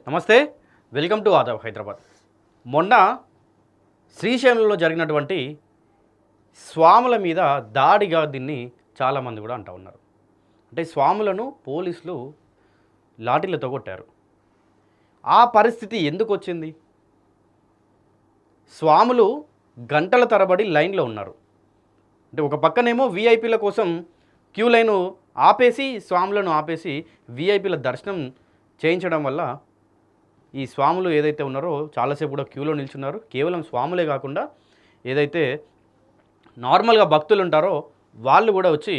నమస్తే, welcome to Aadab Hyderabad. మొన్న శ్రీశైలంలో జరిగినటువంటి స్వాముల మీద దాడిగా దీన్ని చాలామంది కూడా అంటూ ఉన్నారు. అంటే స్వాములను పోలీసులు లాఠీలతో కొట్టారు. ఆ పరిస్థితి ఎందుకు వచ్చింది? స్వాములు గంటల తరబడి లైన్లో ఉన్నారు. అంటే ఒక పక్కనేమో వీఐపీల కోసం క్యూ లైను ఆపేసి స్వాములను ఆపేసి వీఐపీల దర్శనం చేయించడం వల్ల ఈ స్వాములు ఏదైతే ఉన్నారో చాలాసేపు కూడా క్యూలో నిల్చున్నారు. కేవలం స్వాములే కాకుండా ఏదైతే నార్మల్గా భక్తులు ఉంటారో వాళ్ళు కూడా వచ్చి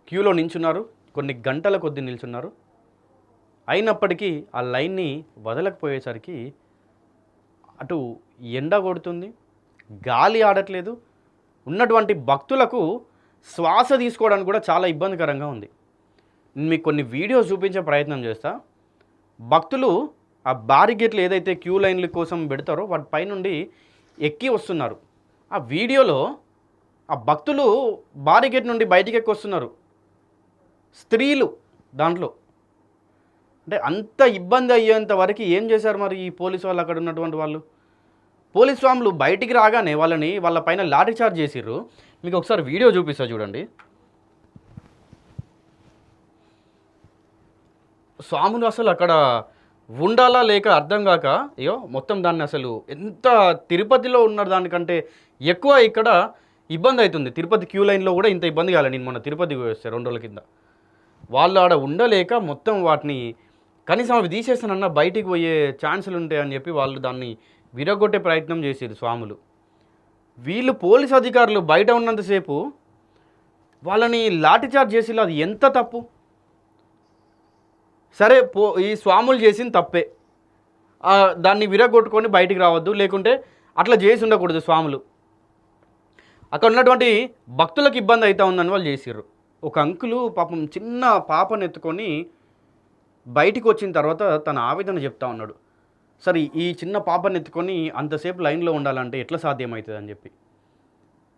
క్యూలో నిల్చున్నారు. కొన్ని గంటల కొద్దీ నిల్చున్నారు. అయినప్పటికీ ఆ లైన్ని వదలకపోయేసరికి అటు ఎండ కొడుతుంది, గాలి ఆడట్లేదు. ఉన్నటువంటి భక్తులకు శ్వాస తీసుకోవడానికి కూడా చాలా ఇబ్బందికరంగా ఉంది. మీకు కొన్ని వీడియోస్ చూపించే ప్రయత్నం చేస్తా. భక్తులు ఆ బారిగేట్లు ఏదైతే క్యూ లైన్ల కోసం పెడతారో వాటి పైనుండి ఎక్కి వస్తున్నారు. ఆ వీడియోలో ఆ భక్తులు బారిగేట్ నుండి బయటికి ఎక్కి వస్తున్నారు, స్త్రీలు దాంట్లో. అంటే అంత ఇబ్బంది అయ్యేంత వరకు ఏం చేశారు మరి ఈ పోలీసు వాళ్ళు? అక్కడ ఉన్నటువంటి వాళ్ళు పోలీసు స్వాములు బయటికి రాగానే వాళ్ళ పైన లాఠీ చార్జ్ చేసిర్రు. మీకు ఒకసారి వీడియో చూపిస్తా చూడండి. స్వాములు అసలు అక్కడ ఉండాలా లేక అర్థం కాక అయ్యో మొత్తం దాన్ని అసలు ఎంత తిరుపతిలో ఉన్న దానికంటే ఎక్కువ ఇక్కడ ఇబ్బంది అవుతుంది. తిరుపతి క్యూ లైన్లో కూడా ఇంత ఇబ్బంది కాలే. నేను మొన్న తిరుపతికి వస్తే 2 రోజుల కింద వాళ్ళు ఆడ ఉండలేక మొత్తం వాటిని కనీసం అవి తీసేస్తానన్నా బయటికి పోయే ఛాన్సులు ఉంటాయని చెప్పి వాళ్ళు దాన్ని విరగొట్టే ప్రయత్నం చేసారు స్వాములు. వీళ్ళు పోలీస్ అధికారులు బయట ఉన్నంతసేపు వాళ్ళని లాఠీచార్జ్ చేసి అది ఎంత తప్పు? సరే ఈ స్వాములు చేసింది తప్పే, దాన్ని విరగొట్టుకొని బయటికి రావద్దు, లేకుంటే అట్లా చేసి ఉండకూడదు స్వాములు. అక్కడ ఉన్నటువంటి భక్తులకు ఇబ్బంది అవుతా ఉందని వాళ్ళు చేసిర్రు. ఒక అంకులు పాపం చిన్న పాపను ఎత్తుకొని బయటికి వచ్చిన తర్వాత తన ఆవేదన చెప్తా ఉన్నాడు. సరే ఈ చిన్న పాపను ఎత్తుకొని అంతసేపు లైన్లో ఉండాలంటే ఎట్లా సాధ్యమవుతుంది అని చెప్పి.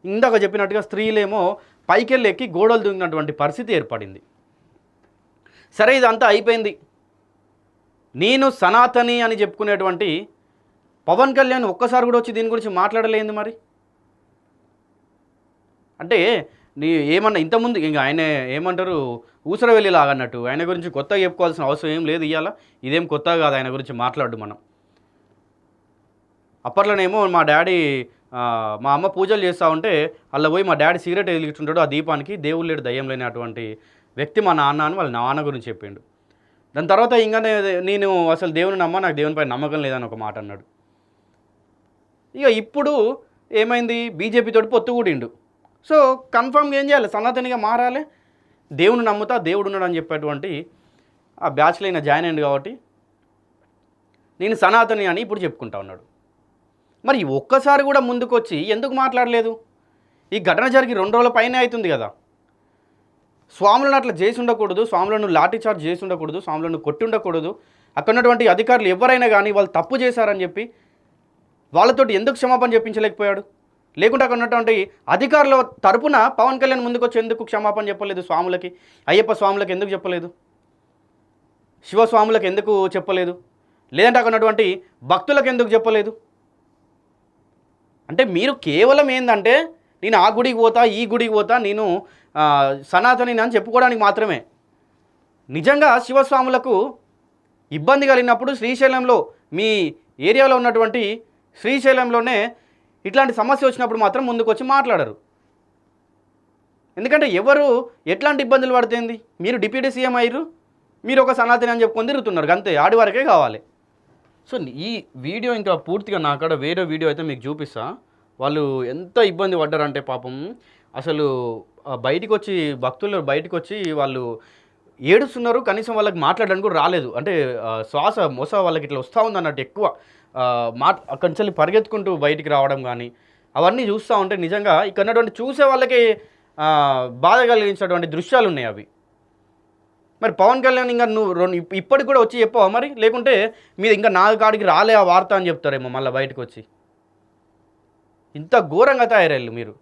ఇందాక చెప్పినట్టుగా స్త్రీలేమో పైకెళ్ళి ఎక్కి గోడలు దూకినటువంటి పరిస్థితి ఏర్పడింది. సరే ఇదంతా అయిపోయింది. నేను సనాతని అని చెప్పుకునేటువంటి పవన్ కళ్యాణ్ ఒక్కసారి కూడా వచ్చి దీని గురించి మాట్లాడలేదు మరి. అంటే ఏమన్నా ఇంతకుముందు ఇంకా ఆయన ఏమంటారు ఊసరవెల్లిలాగా అన్నట్టు ఆయన గురించి కొత్తగా చెప్పుకోవాల్సిన అవసరం ఏం లేదు. ఇవాళ ఇదేం కొత్తగా కాదు ఆయన గురించి మాట్లాడు మనం. అప్పట్లోనేమో మా డాడీ మా అమ్మ పూజలు చేస్తూ ఉంటే అలా పోయి మా డాడీ సిగరెట్ వెలిగిస్తుంటాడు, ఆ దీపానికి దేవుడు లేడు దయ్యం లేనటువంటి వ్యక్తి మా నాన్న అని వాళ్ళ నాన్న గురించి చెప్పిండు. దాని తర్వాత ఇంకా నేను అసలు దేవుని నాకు దేవునిపై నమ్మకం లేదని ఒక మాట అన్నాడు. ఇక ఇప్పుడు ఏమైంది, బీజేపీతోటి పొత్తు కూడిండు. సో కన్ఫామ్గా ఏం చేయాలి, సనాతనిగా మారాలి, దేవుని నమ్ముతా దేవుడు ఉన్నాడు అని చెప్పేటువంటి ఆ బ్యాచ్లో అయినా జాయిన్ అయ్యింది కాబట్టి నేను సనాతని అని ఇప్పుడు చెప్పుకుంటా ఉన్నాడు. మరి ఒక్కసారి కూడా ముందుకు వచ్చి ఎందుకు మాట్లాడలేదు? ఈ ఘటన జరిగి 2 రోజుల పైనే అవుతుంది కదా. స్వాములను అట్లా చేసి ఉండకూడదు, స్వాములను లాఠీ చార్జ్ చేసి ఉండకూడదు, స్వాములను కొట్టి ఉండకూడదు. అక్కడ ఉన్నటువంటి అధికారులు ఎవరైనా కానీ వాళ్ళు తప్పు చేశారని చెప్పి వాళ్ళతోటి ఎందుకు క్షమాపణ చెప్పించలేకపోయాడు? లేకుంటే అక్కడ ఉన్నటువంటి అధికారుల తరపున పవన్ కళ్యాణ్ ముందుకు వచ్చి ఎందుకు క్షమాపణ చెప్పలేదు? స్వాములకి, అయ్యప్ప స్వాములకు ఎందుకు చెప్పలేదు? శివస్వాములకు ఎందుకు చెప్పలేదు? లేదంటే అక్కడ ఉన్నటువంటి భక్తులకు ఎందుకు చెప్పలేదు? అంటే మీరు కేవలం ఏంటంటే నేను ఆ గుడికి పోతా, ఈ గుడికి పోతా, నేను సనాతని అని చెప్పుకోవడానికి మాత్రమే. నిజంగా శివస్వాములకు ఇబ్బంది కలిగినప్పుడు శ్రీశైలంలో మీ ఏరియాలో ఉన్నటువంటి శ్రీశైలంలోనే ఇట్లాంటి సమస్య వచ్చినప్పుడు మాత్రం ముందుకు వచ్చి మాట్లాడరు. ఎందుకంటే ఎవరు ఎట్లాంటి ఇబ్బందులు పడుతుంది? మీరు డిప్యూటీ సీఎం అయ్యారు, మీరు ఒక సనాతని అని చెప్పుకొని తిరుగుతున్నారు, అంతే. ఆడి వరకే కావాలి. సో ఈ వీడియో ఇంకా పూర్తిగా నా కాడ వేరే వీడియో అయితే మీకు చూపిస్తా. వాళ్ళు ఎంత ఇబ్బంది పడ్డారంటే పాపం అసలు బయటికి వచ్చి భక్తులు బయటకు వచ్చి వాళ్ళు ఏడుస్తున్నారు. కనీసం వాళ్ళకి మాట్లాడడానికి కూడా రాలేదు. అంటే శ్వాస మొస వాళ్ళకి ఇట్లా వస్తూ ఉంది అన్నట్టు ఎక్కువ అక్కడి నుంచి పరిగెత్తుకుంటూ బయటికి రావడం కానీ అవన్నీ చూస్తూ ఉంటే నిజంగా ఇక్కడ ఉన్నటువంటి చూసే వాళ్ళకి బాధ కలిగించినటువంటి దృశ్యాలు ఉన్నాయి అవి. మరి పవన్ కళ్యాణ్ ఇంకా నువ్వు ఇప్పటికి కూడా వచ్చి చెప్పావా మరి? లేకుంటే మీరు ఇంకా నా కాడికి రాలే ఆ వార్త అని చెప్తారేమో మళ్ళీ బయటకు వచ్చి. ఇంత ఘోరంగా తయారయ్యారు మీరు.